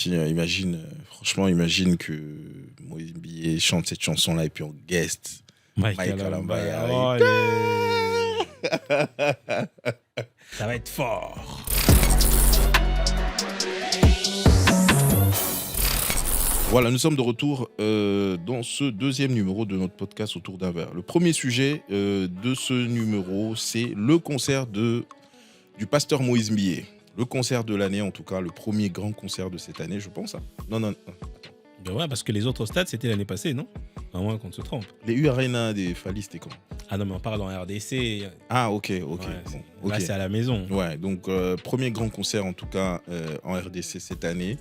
Imagine, franchement, imagine que Moïse Mbié chante cette chanson-là et puis on guest Mike Alambaya. Oh, ça va être fort. Voilà, nous sommes de retour dans ce deuxième numéro de notre podcast Autour d'un verre. Le premier sujet de ce numéro, c'est le concert du pasteur Moïse Mbié. Le concert de l'année, en tout cas, le premier grand concert de cette année, je pense. Hein. Non. Ben ouais, parce que les autres stades, c'était l'année passée, non? À moins qu'on se trompe. Les U-Arena des Fali, c'était quand? Ah non, mais on parle en RDC. Ah, ok. Ouais, là, c'est à la maison. Ouais, donc premier grand concert, en tout cas, en RDC cette année,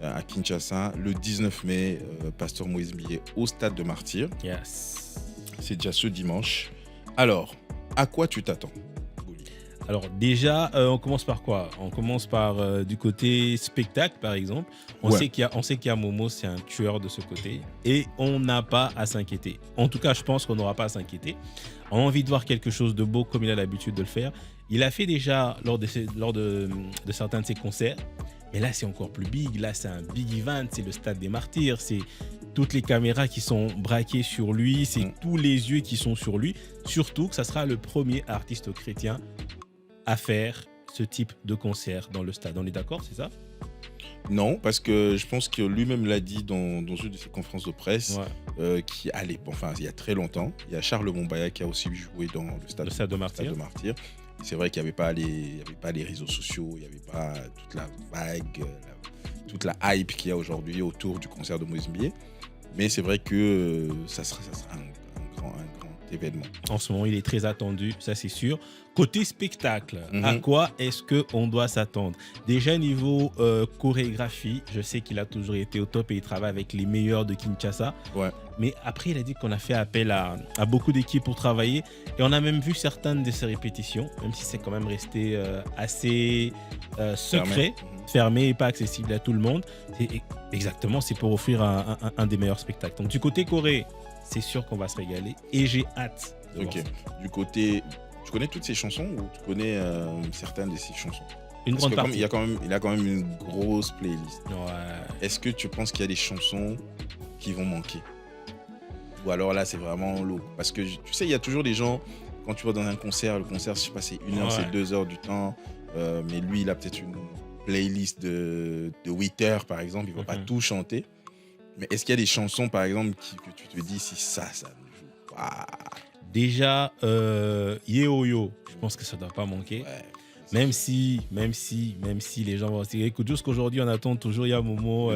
à Kinshasa, le 19 mai, pasteur Moïse Mbié au stade de Martyrs. Yes. C'est déjà ce dimanche. Alors, à quoi tu t'attends? Alors déjà, on commence par quoi? On commence par du côté spectacle, par exemple. On sait qu'il y a Momo, c'est un tueur de ce côté. Et on n'a pas à s'inquiéter. En tout cas, je pense qu'on n'aura pas à s'inquiéter. On a envie de voir quelque chose de beau comme il a l'habitude de le faire. Il a fait déjà lors de certains de ses concerts. Mais là, c'est encore plus big. Là, c'est un big event. C'est le stade des Martyrs. C'est toutes les caméras qui sont braquées sur lui. C'est tous les yeux qui sont sur lui. Surtout que ça sera le premier artiste chrétien à faire ce type de concert dans le stade. On est d'accord, c'est ça? Non, parce que je pense que lui-même l'a dit dans une de ses conférences de presse, il y a très longtemps. Il y a Charles Mombaya qui a aussi joué dans le stade de Martyrs. C'est vrai qu'il n'y avait pas les réseaux sociaux, il n'y avait pas toute la vague, toute la hype qu'il y a aujourd'hui autour du concert de Moïse Mbié. Mais c'est vrai que ça sera un grand événement. En ce moment, il est très attendu, ça c'est sûr. Côté spectacle, à quoi est-ce qu'on doit s'attendre? Déjà niveau chorégraphie, je sais qu'il a toujours été au top et il travaille avec les meilleurs de Kinshasa. Ouais. Mais après, il a dit qu'on a fait appel à beaucoup d'équipes pour travailler. Et on a même vu certaines de ses répétitions, même si c'est quand même resté assez secret, fermé et pas accessible à tout le monde. Exactement, c'est pour offrir un des meilleurs spectacles. Donc du côté Corée, c'est sûr qu'on va se régaler et j'ai hâte de voir ça. Du côté... Tu connais toutes ces chansons ou tu connais certaines de ces chansons? Une grande partie. Il a quand même une grosse playlist. Ouais. Est-ce que tu penses qu'il y a des chansons qui vont manquer? Ou alors là, c'est vraiment l'eau? Parce que tu sais, il y a toujours des gens, quand tu vas dans un concert, le concert, je sais pas, c'est 1 heure, c'est 2 heures du temps. Mais lui, il a peut-être une playlist de 8 heures, par exemple. Il ne va pas tout chanter. Mais est-ce qu'il y a des chansons, par exemple, que tu te dis, si ça ne joue pas? Déjà, Yeoyo, je pense que ça ne doit pas manquer. Ouais, même si les gens vont se dire, écoute, jusqu'aujourd'hui, on attend toujours Yamomo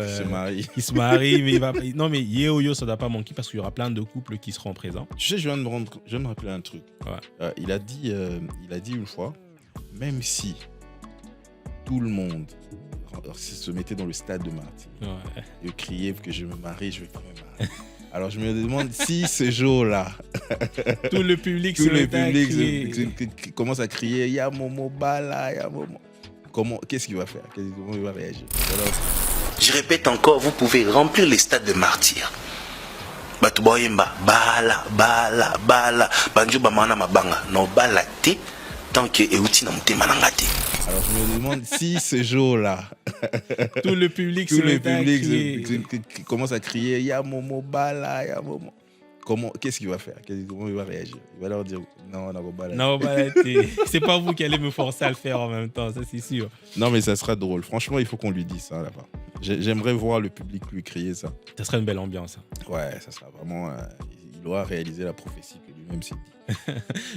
qui se marie. Mais non, mais Yeoyo, ça ne doit pas manquer parce qu'il y aura plein de couples qui seront présents. Tu sais, je viens de me rappeler un truc. Ouais. Il a dit une fois, même si tout le monde se mettait dans le stade de Martyrs et criait que je me marie, je vais pas me marier. Alors je me demande si ce jour-là, tout le public commence à crier ya Momo Bala, ya Momo. Qu'est-ce qu'il va faire? Comment il va réagir? Alors... Je répète encore, vous pouvez remplir les stades de Martyrs. Batuboyemba bala bala bala banjo bamana mabanga no bala te tant que euti na mutema nangate. Alors je me demande si ce jour-là, tout le public commence à crier ya Momo Bala, ya Momo. Qu'est-ce qu'il va faire? Comment il va réagir? Il va leur dire non, Bala. Non, Bala, c'est pas vous qui allez me forcer à le faire en même temps, ça c'est sûr. Non, mais ça sera drôle. Franchement, il faut qu'on lui dise ça là-bas. J'aimerais voir le public lui crier ça. Ça serait une belle ambiance. Hein. Ouais, ça sera vraiment. Il doit réaliser la prophétie que lui-même s'est dit.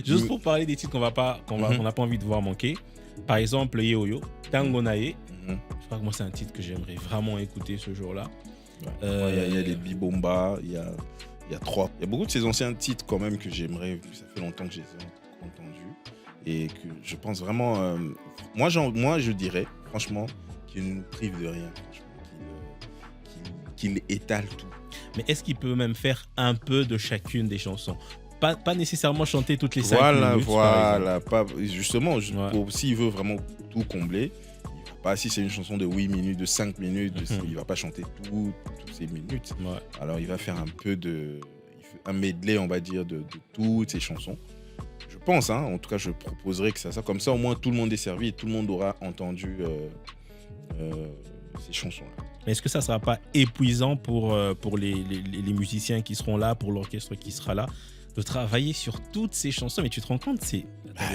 Juste pour parler des titres qu'on n'a pas envie de voir manquer. Par exemple, Yeoyo, Tango Nae. Je crois que moi, c'est un titre que j'aimerais vraiment écouter ce jour-là. Ouais. Il y a les Bibomba, il y a beaucoup de ces anciens titres quand même que j'aimerais, ça fait longtemps que je les ai entendus. Et que je pense vraiment... moi, je dirais, franchement, qu'il ne nous prive de rien. Qu'il étale tout. Mais est-ce qu'il peut même faire un peu de chacune des chansons? Pas nécessairement chanter toutes les 5 minutes. Voilà. Justement, s'il veut vraiment tout combler, il va pas, si c'est une chanson de 8 minutes, de 5 minutes, il ne va pas chanter toutes ces minutes. Ouais. Alors, il va faire un medley, on va dire, de toutes ces chansons. Je pense, en tout cas, je proposerais que ça. Comme ça, au moins, tout le monde est servi et tout le monde aura entendu ces chansons-là. Mais est-ce que ça ne sera pas épuisant pour les musiciens qui seront là, pour l'orchestre qui sera là, de travailler sur toutes ces chansons? Mais tu te rends compte,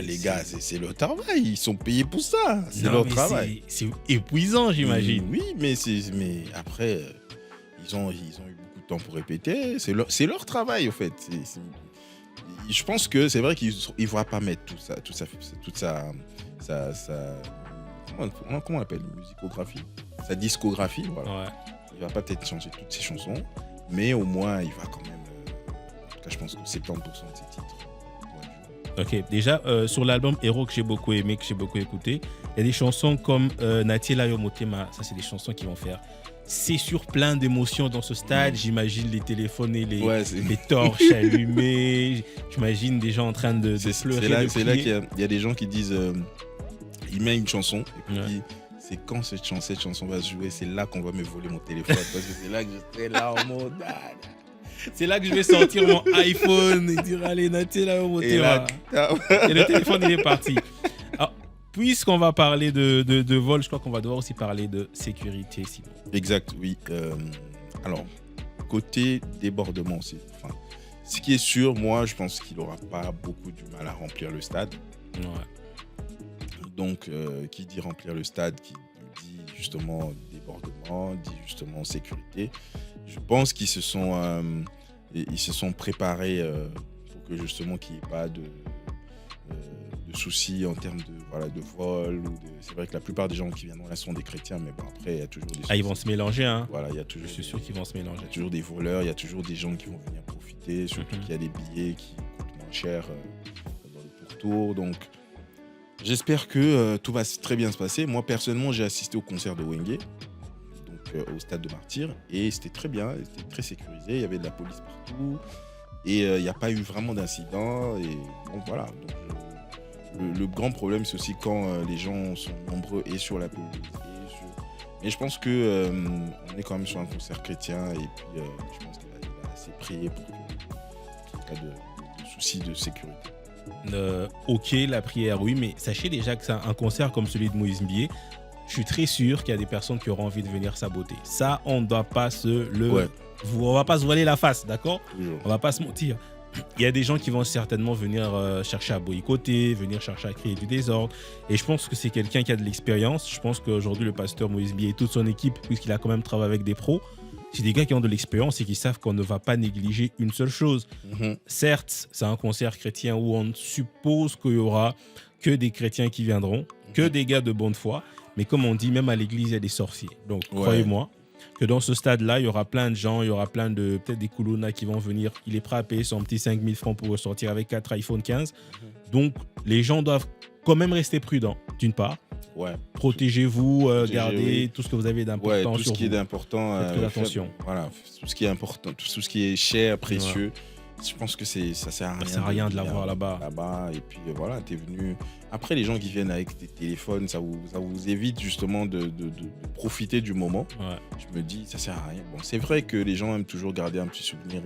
les gars, c'est leur travail. Ils sont payés pour ça. C'est leur travail. C'est épuisant, j'imagine. Oui, mais après, ils ont eu beaucoup de temps pour répéter. C'est leur travail, au fait. Je pense que c'est vrai qu'ils ne vont pas mettre toute sa comment on appelle, musicographie, sa discographie, voilà. Ouais. Il va pas peut-être changer toutes ses chansons, mais au moins il va quand même, en tout cas je pense que 70% de ses titres. Ok, déjà sur l'album Hero que j'ai beaucoup aimé, que j'ai beaucoup écouté, il y a des chansons comme Natiela Yomotema, ça c'est des chansons qui vont faire. C'est sur plein d'émotions dans ce stade. J'imagine les téléphones et les torches allumées. J'imagine des gens en train de pleurer. C'est là qu'il y a des gens qui disent il met une chanson et puis il dit c'est quand cette chanson va se jouer, c'est là qu'on va me voler mon téléphone parce que c'est là que je serai là en mode c'est là que je vais sortir mon iPhone et dire allez Natiela Yomotema. Et le téléphone il est parti. Alors, puisqu'on va parler de vol, je crois qu'on va devoir aussi parler de sécurité, Simon. Exact, oui. Alors, côté débordement, ce qui est sûr, moi, je pense qu'il n'aura pas beaucoup du mal à remplir le stade. Ouais. Donc, qui dit remplir le stade, qui dit justement débordement, dit justement sécurité. Je pense qu'ils se sont préparés pour que justement qu'il n'y ait pas de soucis en termes de vol. C'est vrai que la plupart des gens qui viendront là sont des chrétiens, mais bon, après, il y a toujours des soucis. Ils vont se mélanger, hein. Voilà, il y a toujours. Je suis sûr qu'ils vont se mélanger. Il y a toujours des voleurs, il y a toujours des gens qui vont venir profiter, surtout qu'il y a des billets qui coûtent moins cher dans le pourtour. Donc, j'espère que tout va très bien se passer. Moi, personnellement, j'ai assisté au concert de Wenge, donc au stade de Martyrs, et c'était très bien, c'était très sécurisé. Il y avait de la police partout, et il n'y a pas eu vraiment d'incident. Et bon, voilà. Donc, le grand problème, c'est aussi quand les gens sont nombreux et sur la police. Mais je pense qu'on est quand même sur un concert chrétien, et puis je pense qu'il a assez prié pour qu'il n'y ait pas de soucis de sécurité. Ok, la prière, oui, mais sachez déjà que c'est un concert comme celui de Moïse Mbié. Je suis très sûr qu'il y a des personnes qui auront envie de venir saboter. Ça, on ne doit pas on va pas se voiler la face, d'accord ? On va pas se mentir. Il y a des gens qui vont certainement venir chercher à boycotter, venir chercher à créer du désordre. Et je pense que c'est quelqu'un qui a de l'expérience. Je pense qu'aujourd'hui, le pasteur Moïse Mbié et toute son équipe, puisqu'il a quand même travaillé avec des pros, c'est des gars qui ont de l'expérience et qui savent qu'on ne va pas négliger une seule chose. Certes, c'est un concert chrétien où on suppose qu'il y aura que des chrétiens qui viendront, que des gars de bonne foi. Mais comme on dit, même à l'église, il y a des sorciers. Donc, croyez-moi que dans ce stade-là, il y aura plein de gens, il y aura plein de, peut-être des Koulouna qui vont venir. Il est prêt à payer son petit 5 000 francs pour ressortir avec 4 iPhone 15. Donc, les gens doivent quand même rester prudents, d'une part. Protégez-vous, gardez tout ce que vous avez d'important tout ce qui est d'important. Faites attention. Voilà, tout ce qui est important, tout ce qui est cher, précieux. Je pense que ça sert à rien. Ça sert à rien de l'avoir là-bas. Et puis voilà, t'es venu. Après, les gens qui viennent avec des téléphones, ça vous évite justement de profiter du moment. Je me dis, ça sert à rien. Bon, c'est vrai que les gens aiment toujours garder un petit souvenir.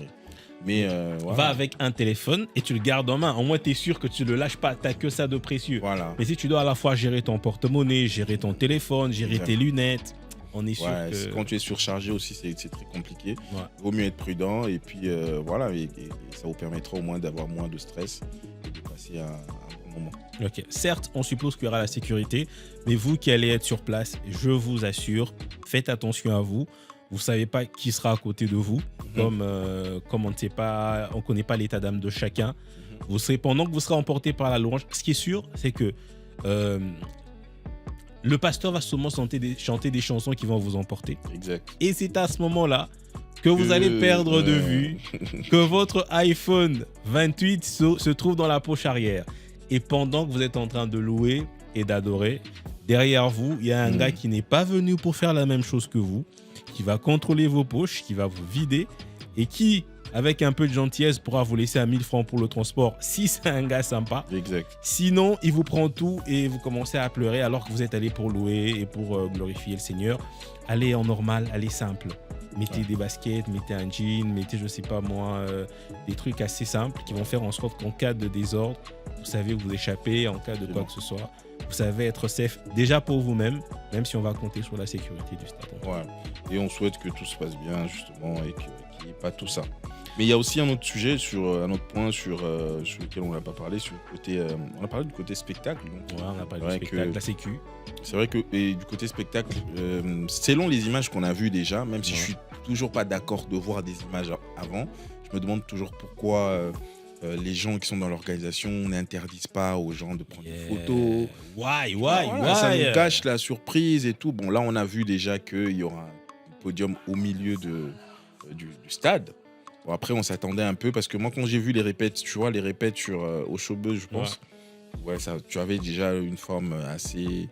Mais va avec un téléphone et tu le gardes en main. Au moins, tu es sûr que tu ne le lâches pas. Tu n'as que ça de précieux. Voilà. Mais si tu dois à la fois gérer ton porte-monnaie, gérer ton téléphone, gérer tes lunettes, on est sûr que... Quand tu es surchargé aussi, c'est très compliqué. Il vaut mieux être prudent. Et puis, voilà. Et ça vous permettra au moins d'avoir moins de stress et de passer un bon moment. Ok. Certes, on suppose qu'il y aura la sécurité. Mais vous qui allez être sur place, je vous assure, faites attention à vous. Vous ne savez pas qui sera à côté de vous, comme on ne connaît pas l'état d'âme de chacun. Vous serez, pendant que vous serez emporté par la louange, ce qui est sûr, c'est que le pasteur va sûrement chanter des chansons qui vont vous emporter. Exact. Et c'est à ce moment-là que vous allez perdre de vue que votre iPhone 28 se trouve dans la poche arrière. Et pendant que vous êtes en train de louer et d'adorer, derrière vous, il y a un gars qui n'est pas venu pour faire la même chose que vous, qui va contrôler vos poches, qui va vous vider et qui, avec un peu de gentillesse, pourra vous laisser à 1000 francs pour le transport si c'est un gars sympa. Exact. Sinon, il vous prend tout et vous commencez à pleurer alors que vous êtes allé pour louer et pour glorifier le Seigneur. Allez en normal, allez simple. Mettez des baskets, mettez un jean, mettez, je sais pas moi, des trucs assez simples qui vont faire en sorte qu'en cas de désordre, vous savez vous échapper, en cas de quoi que ce soit. vous savez être safe déjà pour vous-même, même si on va compter sur la sécurité du stade. Ouais. Et on souhaite que tout se passe bien, justement, et qu'il n'y ait pas tout ça. Mais il y a aussi un autre sujet, un autre point sur lequel on n'a pas parlé, sur le côté, on a parlé du côté spectacle. Donc, ouais, on a parlé du spectacle, la sécu. C'est vrai que et du côté spectacle, selon les images qu'on a vues déjà, même si je suis toujours pas d'accord de voir des images avant, je me demande toujours pourquoi les gens qui sont dans l'organisation n'interdisent pas aux gens de prendre des photos. Why? Ça nous cache la surprise et tout. Bon, là, on a vu déjà qu'il y aura un podium au milieu du stade. Bon, après, on s'attendait un peu parce que moi, quand j'ai vu les répètes, tu vois, les répètes sur au showbuzz, je pense, ça, tu avais déjà une forme assez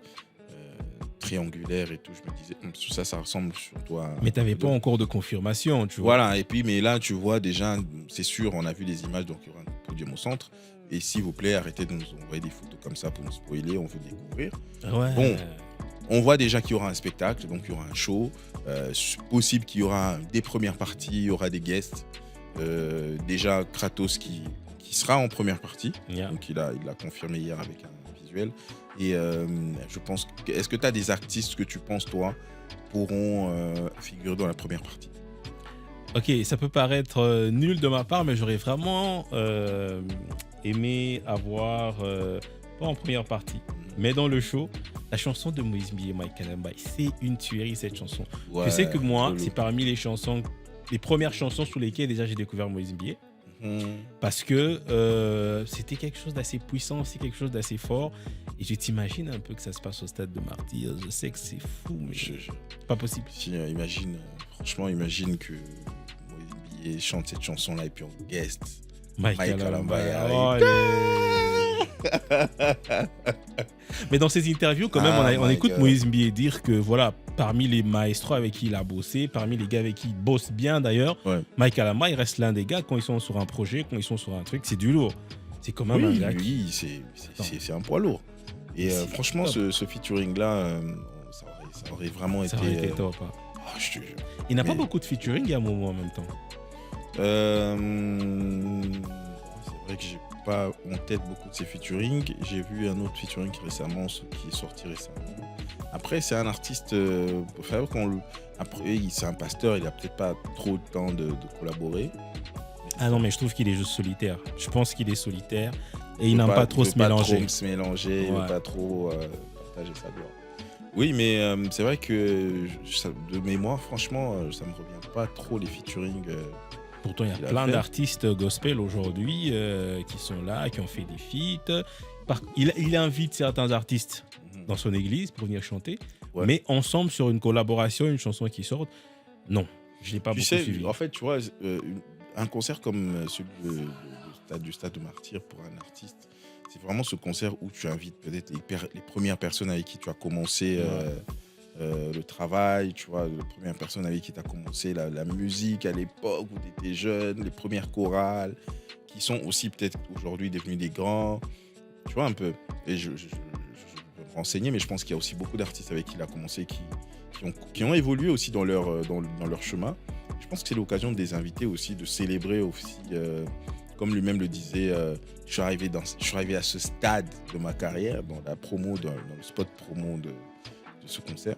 triangulaire et tout. Je me disais, tout ça, ça ressemble surtout à. Mais tu n'avais pas encore de confirmation, tu vois. Voilà, et puis, mais là, tu vois déjà, c'est sûr, on a vu les images, donc il y aura un podium au centre. Et s'il vous plaît, arrêtez de nous envoyer des photos comme ça pour nous spoiler, on veut découvrir. Ouais. Bon, on voit déjà qu'il y aura un spectacle, donc il y aura un show. Possible qu'il y aura des premières parties, il y aura des guests. Déjà Kratos qui sera en première partie, donc il a confirmé hier avec un visuel. Et je pense, est-ce que tu as des artistes que tu penses, toi, pourront figurer dans la première partie? Ok, ça peut paraître nul de ma part, mais j'aurais vraiment aimé avoir, pas en première partie, mais dans le show, la chanson de Moïse Mbié, Mike Kalamba. C'est une tuerie, cette chanson. Ouais, je sais que moi, c'est parmi les premières chansons sous lesquelles déjà j'ai découvert Moïse Mbié. Parce que c'était quelque chose d'assez puissant, c'est quelque chose d'assez fort. Et je t'imagine un peu que ça se passe au stade de Martyrs. Je sais que c'est fou, mais pas possible. Franchement, imagine que Moïse Mbié chante cette chanson-là et puis en guest, Mike Kalamba. Mais dans ces interviews, quand même, on écoute Moïse Mbié dire que voilà, parmi les maestros avec qui il a bossé, parmi les gars avec qui il bosse bien d'ailleurs, Mike Kalamba, il reste l'un des gars quand ils sont sur un projet, quand ils sont sur un truc, c'est du lourd. C'est quand même un gars lui, c'est un poids lourd. Et franchement, ce featuring-là, ça aurait vraiment été... Ça aurait été top. Il n'a pas beaucoup de featuring à Momo en même temps. C'est vrai que j'ai pas en tête beaucoup de ses featuring. J'ai vu un autre featuring qui est sorti récemment. Après, c'est un artiste. Après, c'est un pasteur. Il a peut-être pas trop de temps de collaborer. Ah non, mais je trouve qu'il est juste solitaire. Je pense qu'il est solitaire et il n'aime pas trop se mélanger. Il veut pas trop partager sa gloire. Oui, mais c'est vrai que de mémoire, franchement, ça me revient pas trop les featuring. Pourtant, il y a plein d'artistes gospel aujourd'hui qui sont là, qui ont fait des feats. Il invite certains artistes dans son église pour venir chanter, mais ensemble sur une collaboration, une chanson qui sort, non, je ne l'ai pas beaucoup suivi. En fait, tu vois, un concert comme celui du Stade de Martyrs pour un artiste, c'est vraiment ce concert où tu invites peut-être les premières personnes avec qui tu as commencé le travail, tu vois, les premières personnes avec qui tu as commencé la musique à l'époque où tu étais jeune, les premières chorales, qui sont aussi peut-être aujourd'hui devenus des grands, tu vois un peu. Et je vais me renseigner, mais je pense qu'il y a aussi beaucoup d'artistes avec qui il a commencé qui ont évolué aussi dans leur chemin. Je pense que c'est l'occasion de les inviter aussi, de célébrer aussi, comme lui-même le disait, je suis arrivé à ce stade de ma carrière, dans la promo, dans le spot promo de ce concert.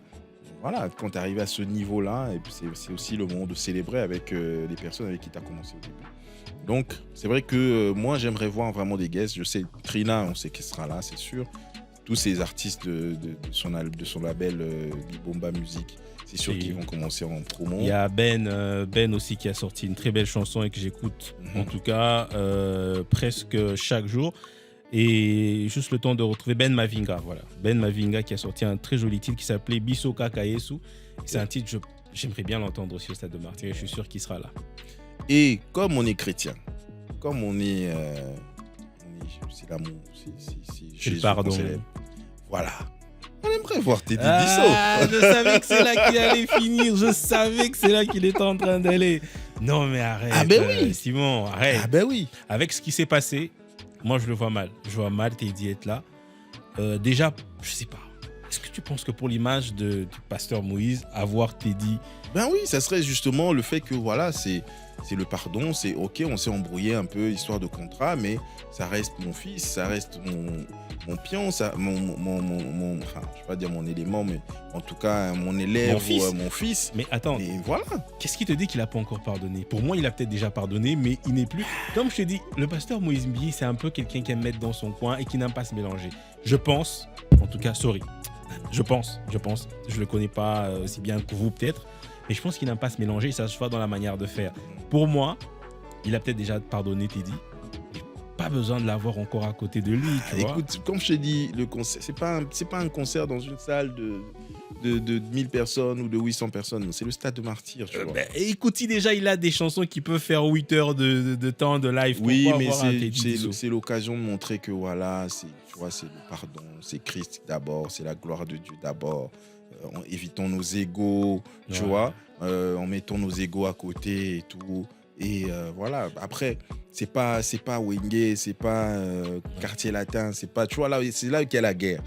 Voilà, quand tu es arrivé à ce niveau-là, et puis c'est aussi le moment de célébrer avec les personnes avec qui tu as commencé au début. Donc, c'est vrai que moi, j'aimerais voir vraiment des guests. Je sais, Trina, on sait qu'elle sera là, c'est sûr. Tous ces artistes de son label Bibomba Music, c'est sûr qu'ils vont commencer en promo. Il y a Ben aussi qui a sorti une très belle chanson et que j'écoute en tout cas presque chaque jour. Et juste le temps de retrouver Ben Mavinga, voilà. Ben Mavinga qui a sorti un très joli titre qui s'appelait Bisoka Kayesu. C'est un titre, j'aimerais bien l'entendre aussi au Stade de Martyrs et je suis sûr qu'il sera là. Et comme on est chrétien, comme on est c'est l'amour, c'est Jésus, le pardon. Voilà. On aimerait voir Teddy Bissot. Je savais que c'est là qu'il allait finir. Je savais que c'est là qu'il était en train d'aller. Non mais arrête. Ah ben oui. Simon, arrête. Ah ben oui. Avec ce qui s'est passé, moi je le vois mal. Je vois mal Teddy être là. Déjà, je sais pas. Est-ce que tu penses que pour l'image du pasteur Moïse, avoir Teddy... Ben oui, ça serait justement le fait que voilà, c'est le pardon, c'est ok, on s'est embrouillé un peu, histoire de contrat, mais ça reste mon fils, ça reste mon pion, ça, enfin, je vais pas dire mon élément, mais en tout cas mon élève, mon fils. Mais attends, et voilà. Qu'est-ce qui te dit qu'il a pas encore pardonné? Pour moi, il a peut-être déjà pardonné, mais il n'est plus. Comme je te dis, le pasteur Moïse Mbié, c'est un peu quelqu'un qui aime mettre dans son coin et qui n'aime pas se mélanger. Je pense, en tout cas, je pense, je le connais pas aussi bien que vous peut-être, mais je pense qu'il n'aime pas se mélanger, ça se voit dans la manière de faire. Pour moi, il a peut-être déjà pardonné Teddy. Pas besoin de l'avoir encore à côté de lui. Écoute, comme je t'ai dit, le concert, c'est pas un concert dans une salle de 1000 personnes ou de 800 personnes. C'est le stade de Martyrs, tu vois. Écoute, si déjà il a des chansons qui peuvent faire 8 heures de temps de live, oui, mais c'est l'occasion de montrer que voilà, c'est le pardon, c'est Christ d'abord, c'est la gloire de Dieu d'abord. Évitons nos égos, tu vois, en mettant nos égos à côté et tout. Et voilà, après, c'est pas Wenge, c'est pas Quartier Latin, c'est pas, tu vois, là, c'est là qu'il y a la guerre.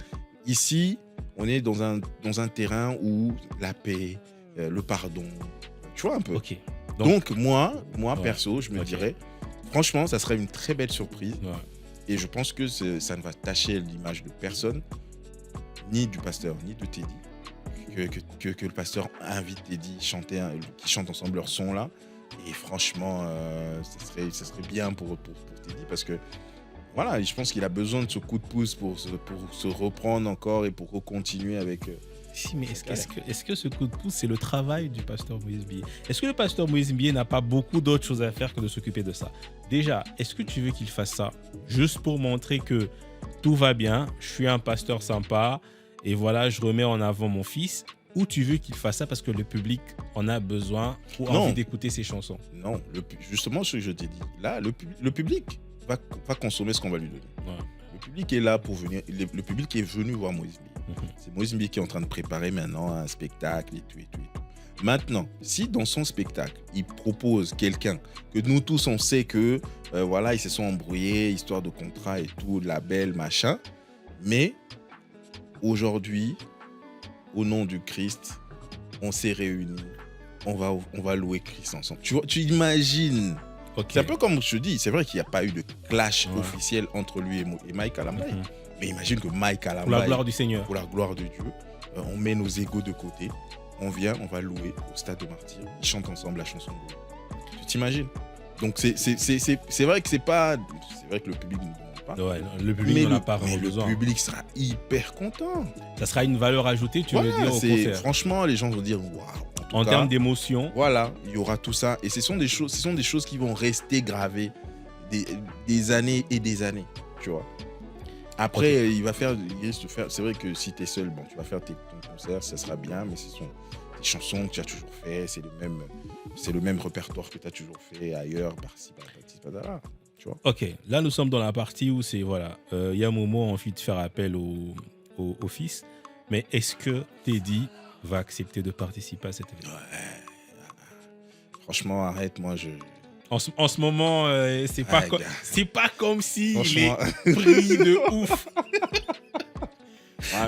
Ici, on est dans un terrain où la paix, le pardon, tu vois un peu. Okay. Donc moi perso, je me dirais, franchement, ça serait une très belle surprise. Ouais. Et je pense que ça ne va tacher l'image de personne, ni du pasteur, ni de Teddy, que le pasteur invite Teddy chanter, qu'ils chantent ensemble leur son là. Et franchement, ça serait bien pour Teddy parce que voilà, je pense qu'il a besoin de ce coup de pouce pour se reprendre encore et pour continuer avec. Si, mais est-ce que ce coup de pouce, c'est le travail du pasteur Moïse Mbié? Est-ce que le pasteur Moïse Mbié n'a pas beaucoup d'autres choses à faire que de s'occuper de ça? Déjà, est-ce que tu veux qu'il fasse ça juste pour montrer que tout va bien, je suis un pasteur sympa et voilà, je remets en avant mon fils? Ou tu veux qu'il fasse ça parce que le public en a besoin ou a envie d'écouter ses chansons? Non, justement ce que je t'ai dit. Là, le public va consommer ce qu'on va lui donner. Ouais. Le public est là pour venir. Le public est venu voir Moïse Mbié. C'est Moïse Mbié qui est en train de préparer maintenant un spectacle et tout. Maintenant, si dans son spectacle, il propose quelqu'un que nous tous on sait que voilà, ils se sont embrouillés, histoire de contrat et tout, label, machin, mais aujourd'hui, au nom du Christ, on s'est réunis. On va louer Christ ensemble. Tu imagines. Okay. C'est un peu comme je te dis, c'est vrai qu'il n'y a pas eu de clash officiel entre lui et Mike Alambaye. Mais imagine que Mike Alambaye, pour la gloire du Seigneur, pour la gloire de Dieu, on met nos égos de côté, on vient, on va louer au stade de Martyrs. Ils chantent ensemble la chanson de Dieu. Tu t'imagines? Donc c'est vrai que c'est vrai que le public ne demande pas. Ouais, le public n'en a pas vraiment besoin. Le public sera hyper content. Ça sera une valeur ajoutée, tu veux dire, au concert. Franchement, les gens vont dire waouh. En termes d'émotion. Voilà, il y aura tout ça. Et ce sont des choses qui vont rester gravées des années et des années, tu vois. Après, il risque de faire. C'est vrai que si tu es seul, bon, tu vas faire ton concert, ça sera bien, mais ce sont des chansons que tu as toujours fait, c'est le même répertoire que tu as toujours fait ailleurs, par-ci, par-là, tu vois. Ok, là nous sommes dans la partie où c'est, voilà, y a un moment envie de faire appel au fils, mais est-ce que Teddy va accepter de participer à cet événement? Franchement, arrête, moi je... En ce moment, c'est pas comme si il est pris de ouf.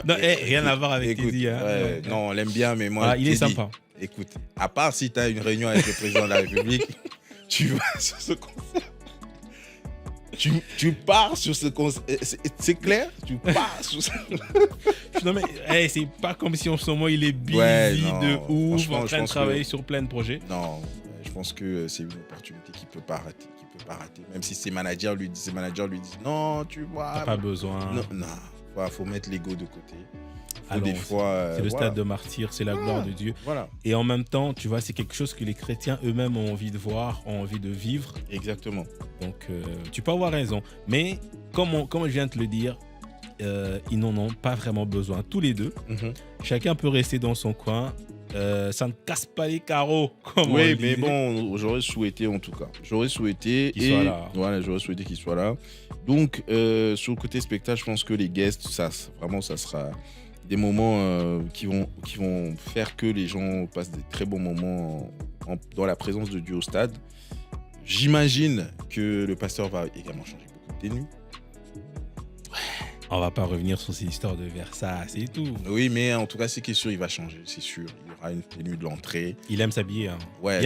Non, rien à voir avec Teddy. Hein. Non, on l'aime bien, mais moi... il est sympa. Écoute, à part si tu as une réunion avec le président de la République, tu vas sur ce concert. Tu pars sur ce concert. C'est clair? Tu pars sur ce... Non mais c'est pas comme si en ce moment il est busy de ouf, en train de travailler sur plein de projets. Non, je pense que c'est une opportunité qu'il peut pas rater. Même si ses managers lui disent non, tu vois. T'as pas besoin. Non, faut mettre l'ego de côté. C'est le stade de Martyrs, c'est la gloire de Dieu. Voilà. Et en même temps, tu vois, c'est quelque chose que les chrétiens eux-mêmes ont envie de voir, ont envie de vivre. Exactement. Donc, tu peux avoir raison. Mais, comme je viens de te le dire, ils n'en ont pas vraiment besoin. Tous les deux, chacun peut rester dans son coin. Ça ne casse pas les carreaux. Oui, mais bon, j'aurais souhaité en tout cas. J'aurais souhaité qu'il soit là. Voilà, j'aurais souhaité qu'il soit là. Donc, sur le côté spectacle, je pense que les guests, ça sera des moments qui vont faire que les gens passent des très bons moments dans la présence de Dieu au stade. J'imagine que le pasteur va également changer beaucoup de tenues. On va pas revenir sur ces histoires de Versace et tout. Oui, mais en tout cas, c'est sûr, il va changer, c'est sûr. Il y aura une tenue de l'entrée. Il aime s'habiller. Hein. Ouais,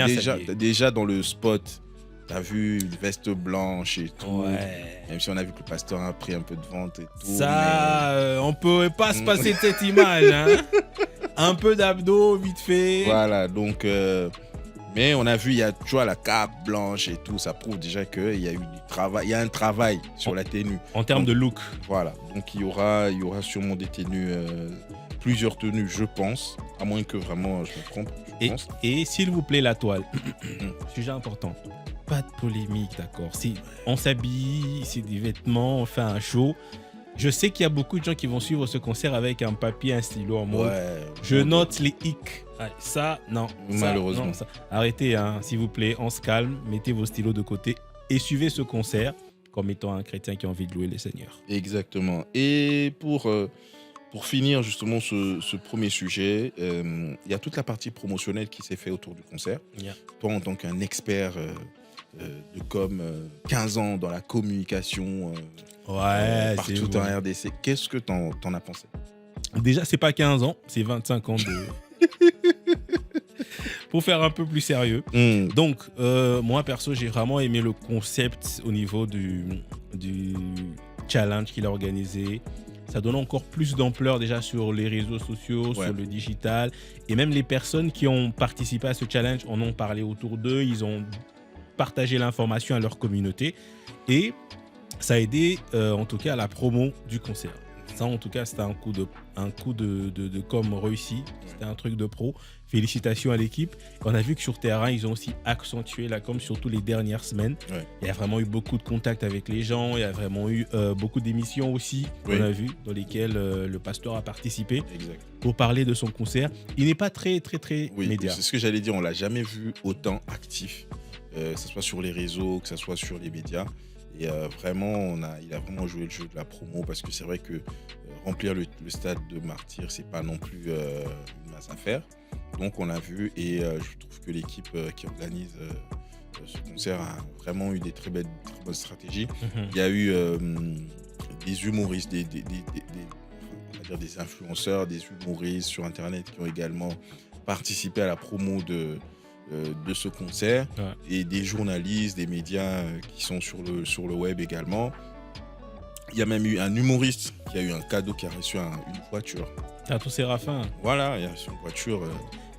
déjà dans le spot, t'as vu une veste blanche et tout. Ouais. Même si on a vu que le pasteur a pris un peu de vente et tout. Ça, on peut pas se passer de cette image. Hein. Un peu d'abdos, vite fait. Voilà, donc... Mais on a vu, il y a toujours la cape blanche et tout. Ça prouve déjà qu'il y a eu du travail. Il y a un travail sur la tenue. En termes de look. Voilà. Donc il y aura sûrement des tenues, plusieurs tenues, je pense. À moins que vraiment je me trompe. Et s'il vous plaît, la toile. Sujet important. Pas de polémique, d'accord. Si on s'habille, c'est des vêtements, on fait un show. Je sais qu'il y a beaucoup de gens qui vont suivre ce concert avec un papier, un stylo en mode. Ouais, je note les hicks. Ça, non. Malheureusement. Non, ça. Arrêtez, hein, s'il vous plaît, on se calme, mettez vos stylos de côté et suivez ce concert comme étant un chrétien qui a envie de louer le Seigneur. Exactement. Et pour finir justement ce premier sujet, il y a toute la partie promotionnelle qui s'est faite autour du concert. Yeah. Toi, en tant qu'un expert de com, 15 ans dans la communication partout en RDC, qu'est-ce que t'en as pensé? Déjà, c'est pas 15 ans, c'est 25 ans de... Pour faire un peu plus sérieux. Donc, moi, perso, j'ai vraiment aimé le concept au niveau du challenge qu'il a organisé. Ça donne encore plus d'ampleur déjà sur les réseaux sociaux, sur le digital. Et même les personnes qui ont participé à ce challenge en ont parlé autour d'eux. Ils ont partagé l'information à leur communauté. Et ça a aidé, en tout cas, à la promo du concert. Ça, en tout cas, c'était un coup de com réussi. C'était un truc de pro. Félicitations à l'équipe. On a vu que sur terrain, ils ont aussi accentué la com, surtout les dernières semaines. Ouais. Il y a vraiment eu beaucoup de contacts avec les gens. Il y a vraiment eu beaucoup d'émissions aussi qu'on a vues, dans lesquelles le pasteur a participé pour parler de son concert. Il n'est pas très média. C'est ce que j'allais dire. On ne l'a jamais vu autant actif, que ce soit sur les réseaux, que ce soit sur les médias. Et vraiment, il a vraiment joué le jeu de la promo, parce que c'est vrai que remplir le stade de Martyrs, c'est pas non plus une mince affaire. Donc on a vu, et je trouve que l'équipe qui organise ce concert a vraiment eu des très bonnes stratégies. Il y a eu des humoristes, on va dire des influenceurs, des humoristes sur Internet qui ont également participé à la promo de ce concert, et des journalistes, des médias qui sont sur le web également. Il y a même eu un humoriste qui a eu un cadeau, qui a reçu une voiture. Tous Séraphin. Voilà, il a reçu une voiture.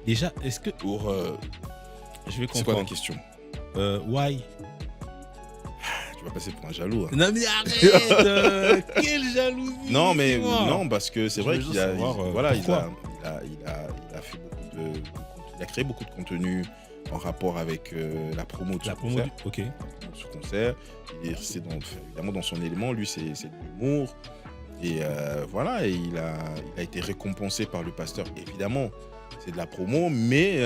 Déjà, est-ce que... Pour... je vais comprendre. C'est quoi la question? Why? Tu vas passer pour un jaloux. Hein. Non mais arrête. Quelle jalousie. Non, mais non, parce que c'est vrai qu'il a... Il a créé beaucoup de contenu en rapport avec la promo de ce concert. Il est resté évidemment dans son élément. Lui, c'est de l'humour. Et voilà, et il a été récompensé par le pasteur. Évidemment, c'est de la promo, mais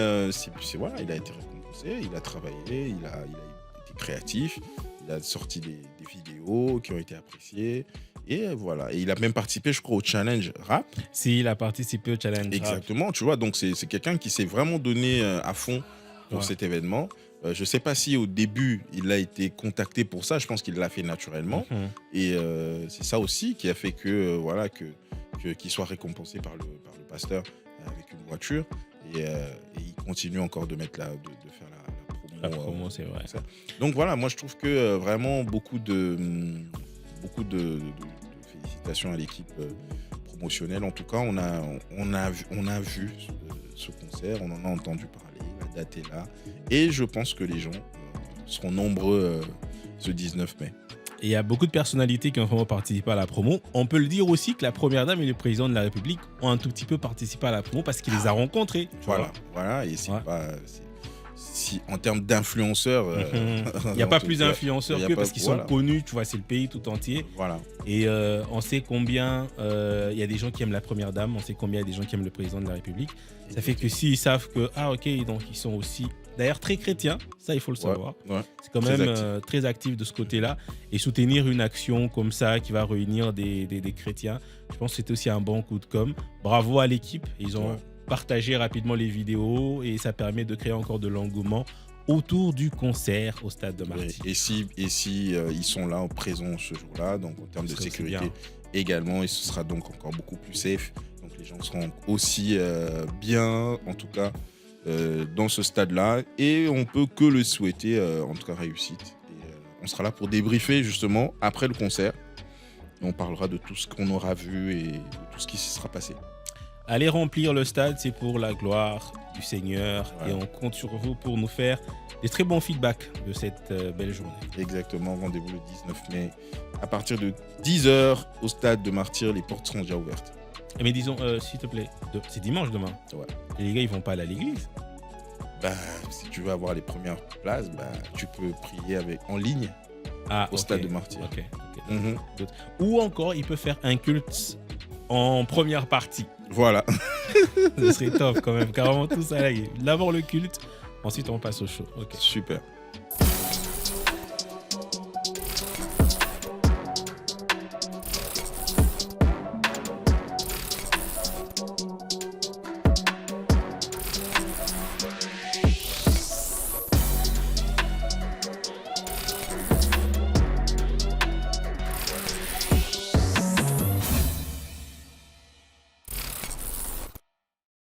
voilà, il a été récompensé. Il a travaillé, il a été créatif. Il a sorti des vidéos qui ont été appréciées. Et voilà, et il a même participé, je crois, au challenge rap. Si, il a participé au challenge rap. Exactement, tu vois, donc c'est quelqu'un qui s'est vraiment donné à fond pour cet événement. Je ne sais pas si au début, il a été contacté pour ça. Je pense qu'il l'a fait naturellement. Et c'est ça aussi qui a fait que qu'il soit récompensé par le pasteur avec une voiture. Et il continue encore de faire la promo, c'est vrai. Donc voilà, moi je trouve que vraiment beaucoup de félicitations à l'équipe promotionnelle. En tout cas, on a vu ce concert, on en a entendu parler, la date est là. Et je pense que les gens seront nombreux ce 19 mai. Et il y a beaucoup de personnalités qui ont vraiment participé à la promo. On peut le dire aussi que la Première Dame et le Président de la République ont un tout petit peu participé à la promo parce qu'il les a rencontrés. Voilà. Et c'est pas... Si, en termes d'influenceurs... il n'y a pas plus d'influenceurs parce qu'ils sont connus, tu vois, c'est le pays tout entier. Voilà. Et on sait combien il y a des gens qui aiment la Première Dame, on sait combien il y a des gens qui aiment le Président de la République. Ça fait que s'ils savent que, donc ils sont aussi, d'ailleurs, très chrétiens, ça il faut le savoir. C'est quand même très actif de ce côté-là. Et soutenir une action comme ça qui va réunir des chrétiens, je pense que c'était aussi un bon coup de com'. Bravo à l'équipe, ils ont... partager rapidement les vidéos et ça permet de créer encore de l'engouement autour du concert au stade de Martyrs. Et si ils sont là, présents ce jour-là, donc en termes de sécurité également, et ce sera donc encore beaucoup plus safe. Donc les gens seront aussi bien, en tout cas, dans ce stade-là. Et on peut que le souhaiter, en tout cas, réussite. Et, on sera là pour débriefer justement après le concert. Et on parlera de tout ce qu'on aura vu et de tout ce qui s'y sera passé. Allez remplir le stade, c'est pour la gloire du Seigneur. Ouais. Et on compte sur vous pour nous faire des très bons feedbacks de cette belle journée. Exactement, rendez-vous le 19 mai. À partir de 10h au stade de Martyrs, les portes seront déjà ouvertes. Mais disons, s'il te plaît, c'est dimanche demain. Ouais. Et les gars, ils vont pas aller à l'église. Si tu veux avoir les premières places, tu peux prier en ligne au stade de Martyrs. Okay. Mm-hmm. Ou encore, il peut faire un culte en première partie. Voilà. Ce serait top quand même, carrément tous à la. D'abord le culte, ensuite on passe au show. Okay. Super.